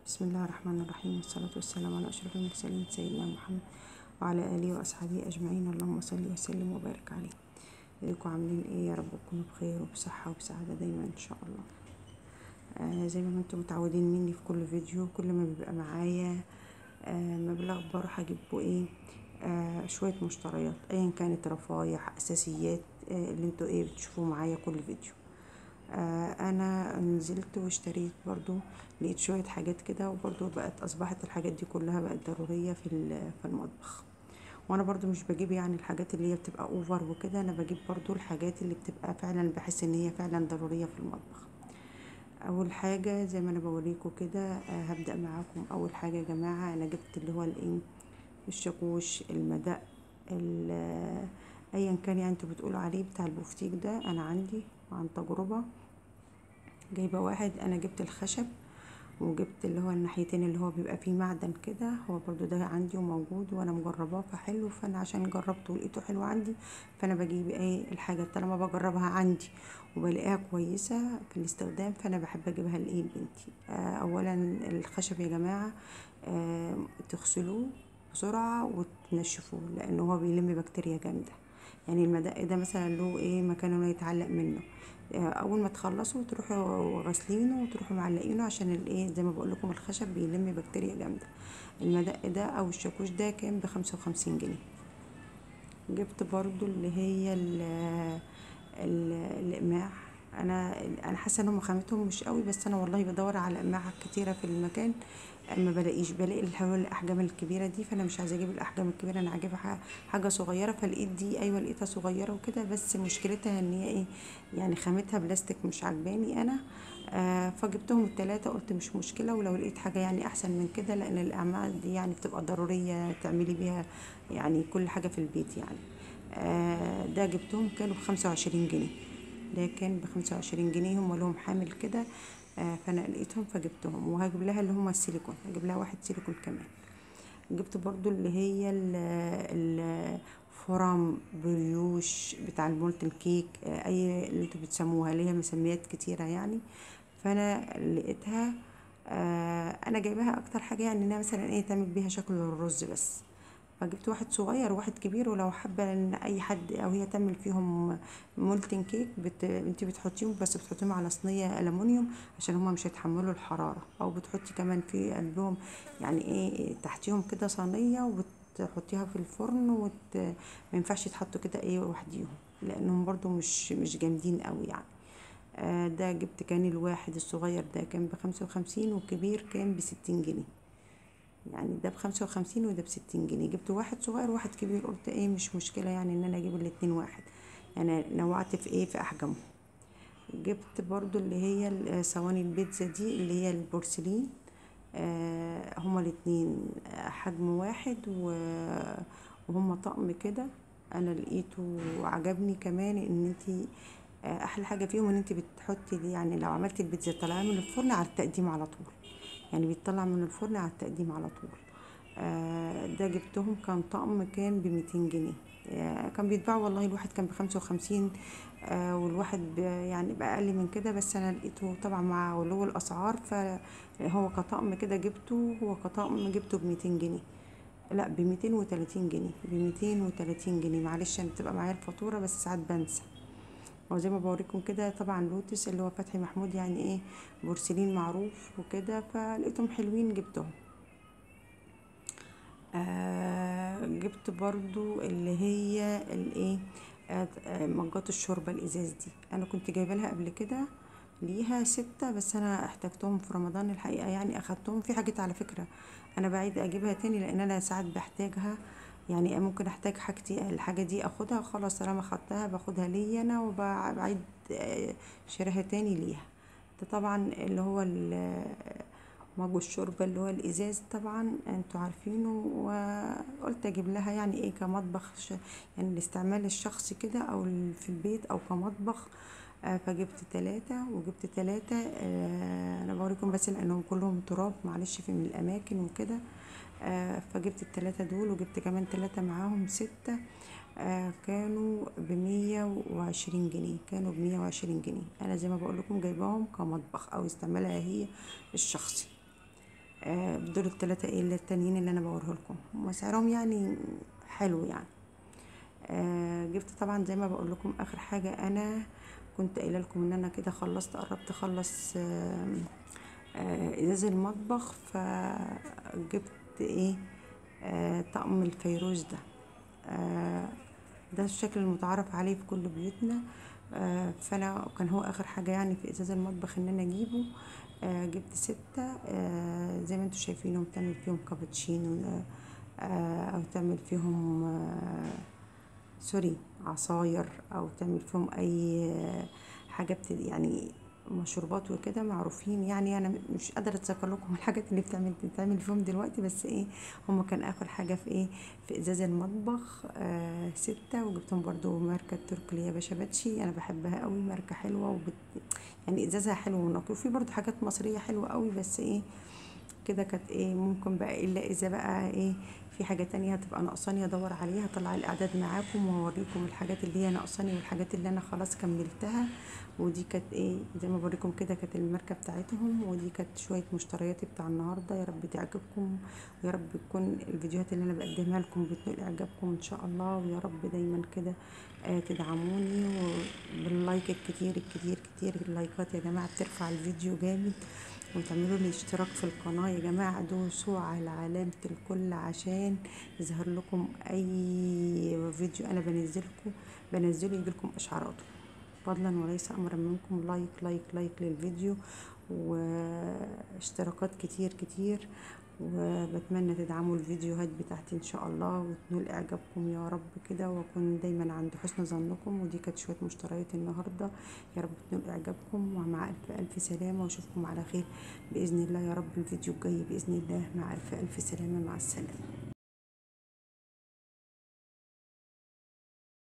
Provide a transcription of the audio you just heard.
بسم الله الرحمن الرحيم، والصلاة والسلام على أشرف المرسلين سيدنا محمد وعلى آله وأصحابه أجمعين. اللهم صل وسلم وبارك عليه. ازيكم عاملين ايه؟ يا رب تكونوا بخير وبصحة وبسعادة دايما ان شاء الله. زي ما انتم متعودين مني في كل فيديو، كل ما بيبقى معايا مبلغ بروح اجيبه ايه شوية مشتريات، ايا كانت رفايح اساسيات اللي انتوا ايه بتشوفوه معايا كل فيديو. انا نزلت واشتريت برضو، لقيت شوية حاجات كده، وبرضو اصبحت الحاجات دي كلها بقت ضرورية في المطبخ. وانا برضو مش بجيب يعني الحاجات اللي هي بتبقى اوفر وكده، انا بجيب برضو الحاجات اللي بتبقى فعلا بحس ان هي فعلا ضرورية في المطبخ. اول حاجة زي ما انا بوريكم كده، هبدأ معاكم. اول حاجة يا جماعة، انا جبت اللي هو الايه، الشاكوش، المدق، ايا كان يعني انتوا بتقولوا عليه، بتاع البوفتيك ده. انا عندي عن تجربة جايبة واحد. انا جبت الخشب، وجبت اللي هو الناحيتين اللي هو بيبقى فيه معدن كده، هو برضو ده عندي وموجود وانا مجرباه فحلو. فانا عشان جربته ولقيته حلو عندي، فانا بجيب ايه الحاجة طالما بجربها عندي وبلاقيها كويسة في الاستخدام، فانا بحب اجيبها لايه لبنتي. اولا الخشب يا جماعة، تغسلوه بسرعة وتنشفوه، لانه هو بيلم بكتيريا جامدة. يعني المدق ده مثلا له ايه مكان انه يتعلق منه، اول ما تخلصوا تروحوا غاسلينه وتروحوا معلقينه، عشان الايه زي ما بقول لكم الخشب بيلم بكتيريا جامده. المدق ده او الشاكوش ده كان ب55 جنيه. جبت برضو اللي هي الاقماع. انا حاسه انهم خامتهم مش قوي، بس انا والله بدور على اقماع كتيره في المكان، ما بلاقيش، بلاقي اللي هو الاحجام الكبيره دي، فانا مش عايزه اجيب الاحجام الكبيره، انا عاجبها حاجه صغيره. فلقيت دي، ايوه لقيتها صغيره وكده، بس مشكلتها ان هي ايه، يعني خامتها بلاستيك مش عجباني انا. فجبتهم التلاتة، قلت مش مشكله، ولو لقيت حاجه يعني احسن من كده، لان الاقماع دي يعني بتبقى ضروريه تعملي بيها يعني كل حاجه في البيت يعني. ده جبتهم كانوا ب25 جنيه. ده كان ب25 جنيه، هم لهم حامل كده. فانا لقيتهم فجبتهم، وهجيب لها اللي هما السيليكون، هجيب لها واحد سيليكون كمان. جبت برضو اللي هي الفرم بريوش بتاع المولتن كيك، اي اللي انتوا بتسموها، اللي هي مسميات كتيرة يعني. فانا لقيتها، انا جايباها اكتر حاجة يعني انها مثلا ايه تعمل بيها شكل الرز بس. فجبت واحد صغير وواحد كبير، ولو حابه ان اي حد او هي تعمل فيهم مولتن كيك، انت بتحطيهم، بس بتحطيهم على صينيه الومنيوم عشان هما مش هيتحملوا الحراره، او بتحطي كمان في قلبهم يعني ايه تحتيهم كده صينيه وتحطيها في الفرن ما ينفعش يتحطوا كده ايه لوحديهم، لانهم برضو مش جامدين قوي يعني. ده جبت كان الواحد الصغير ده كان ب55، والكبير كان ب60 جنيه. يعني ده ب55 وده ب60 جنيه. جبت واحد صغير وواحد كبير، قلت ايه مش مشكلة يعني ان انا اجيب الاتنين واحد، يعني نوعت في ايه في احجامهم. جبت برضو اللي هي صواني البيتزا دي اللي هي البورسلين. هما الاتنين حجم واحد وهما طقم كده. انا لقيته عجبني كمان ان انتي احلى حاجه فيهم ان انت بتحطي دي، يعني لو عملتي البيتزا طالعه من الفرن على التقديم على طول، يعني بيطلع من الفرن على التقديم على طول. ده جبتهم كان طقم كان ب200 جنيه. كان بيتباع والله الواحد كان ب55، والواحد يعني بأقل من كده، بس أنا لقيته طبعا مع غلو الأسعار، فهو كطقم كده جبته، هو كطقم جبته ب200 جنيه. لا، ب230 جنيه، ب230 جنيه. معلش أنا بتبقى معايا الفاتورة بس ساعات بنسى. هو زي ما بوريكم كده، طبعا لوتس اللي هو فتحي محمود يعني ايه بورسلين معروف وكده، فلقيتهم حلوين جبتهم. جبت برضو اللي هي الايه، مجات الشوربة الازاز دي، انا كنت جايبه لها قبل كده، ليها 6، بس انا احتاجتهم في رمضان الحقيقة، يعني اخدتهم في حاجات على فكرة انا بعيد اجيبها تاني، لان انا ساعات بحتاجها، يعني ممكن احتاج حاجتي الحاجة دي اخدها خلاص، طالما خدتها باخدها ليا انا، وبعيد شراها تاني ليها. ده طبعا اللي هو مج الشوربة اللي هو الازاز، طبعا انتوا عارفينه، وقلت اجيب لها يعني ايه كمطبخ يعني الاستعمال الشخصي كده، او في البيت او كمطبخ. فجبت 3 وجبت 3. انا بوريكم بس لانهم كلهم تراب، معلش في من الاماكن وكده. فجبت ال3 دول، وجبت كمان 3 معاهم 6. كانوا ب120 جنيه، كانوا ب120 جنيه. انا زي ما بقول لكم جايباهم كمطبخ او استعمالها هي الشخصي. دول التلاتة ايه اللي التانيين اللي انا بوريه لكم، وسعرهم يعني حلو يعني. جبت طبعا زي ما بقول لكم اخر حاجة، انا كنت قايله لكم ان انا كده خلصت، قربت اخلص ازاز المطبخ، فجبت ايه طقم الفيروز ده. آه ده الشكل المتعارف عليه في كل بيوتنا. فانا كان هو اخر حاجة يعني في ازاز المطبخ ان انا اجيبه. جبت 6 زي ما انتوا شايفينهم، تعمل فيهم كابتشينو، او تعمل فيهم سوري عصاير، او تعمل فيهم اي حاجة يعني مشروبات وكده معروفين يعني. انا مش قادرة اتذكر لكم الحاجات اللي بتتعمل فيهم دلوقتي، بس ايه هما كان اخر حاجة في ايه في ازاز المطبخ 6. وجبتهم برضو ماركة تركي اللي هي باشا، انا بحبها قوي، ماركة حلوة يعني ازازها حلو ونقي. وفي برضو حاجات مصرية حلوة قوي، بس ايه كده كانت ايه ممكن بقى، الا اذا بقى ايه في حاجة تانية هتبقى ناقصاني ادور عليها، اطلع الاعداد معاكم واوريكم الحاجات اللي هي ناقصاني والحاجات اللي انا خلاص كملتها. ودي كانت ايه زي ما بوريكم كده، كانت الماركة بتاعتهم. ودي كانت شوية مشترياتي بتاع النهاردة، يا رب تعجبكم، ويا رب تكون الفيديوهات اللي انا بقدمها لكم بتنول اعجابكم ان شاء الله. ويا رب دايما كده تدعموني وباللايك الكتير الكتير كتير. اللايكات يا جماعة بترفع الفيديو جامد. وتعملوا لي اشتراك في القناة يا جماعة، دوسوا على علامة الكل عشان يظهر لكم اي فيديو انا بنزله يجيلكم اشعاراته، فضلا وليس امرا منكم. لايك لايك لايك للفيديو، واشتراكات كتير كتير. وبتمنى تدعموا الفيديوهات بتاعتي ان شاء الله وتنول اعجابكم يا رب كده، واكون دايما عند حسن ظنكم. ودي كانت شويه مشتريات النهارده، يا رب تنول اعجابكم. ومع الف الف سلامه، واشوفكم على خير باذن الله يا رب. الفيديو الجاي باذن الله، مع الف الف سلامه، مع السلامه.